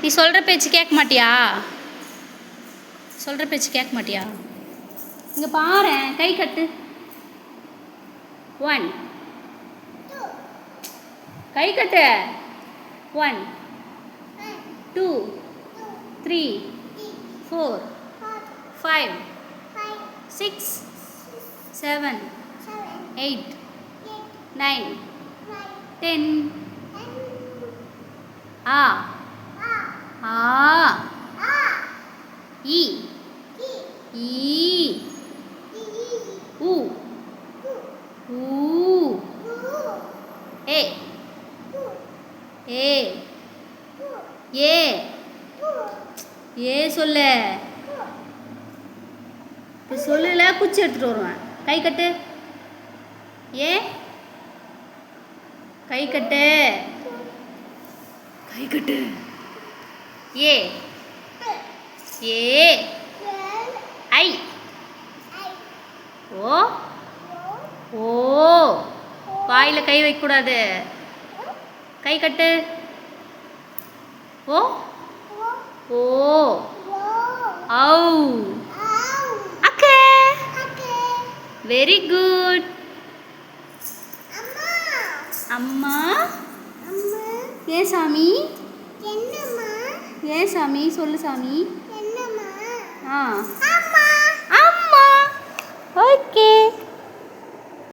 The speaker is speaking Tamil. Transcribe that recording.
நீ சொல்கிற பேச்சு கேட்க மாட்டியா? சொல்கிற பேச்சு கேட்க மாட்டியா? இங்கே பாரு, கை கட்டு. 1 கை கட்டு. 1 2 3 4 5 6 7 8 9 10 ஆ ஆ இ ஈ உ ஊ ஏ ஏ ஏ ஏ சொல்லு. இப்போ சொல்லல, குச்சி எடுத்துகிட்டு வருவேன். கை கட்டு. ஏ கை கட்டு. கை கட்டு. ஏ ஏ ஐ ஓ ஓ வாயில் கை வைக்கக்கூடாது. கை கட்டு. ஓ ஓ ஔ அக்கே. Very good. அம்மா. ஏன் சாமி? ஏன் சாமி? சொல்லு சாமி. ஆ அம்மா. ஓகே.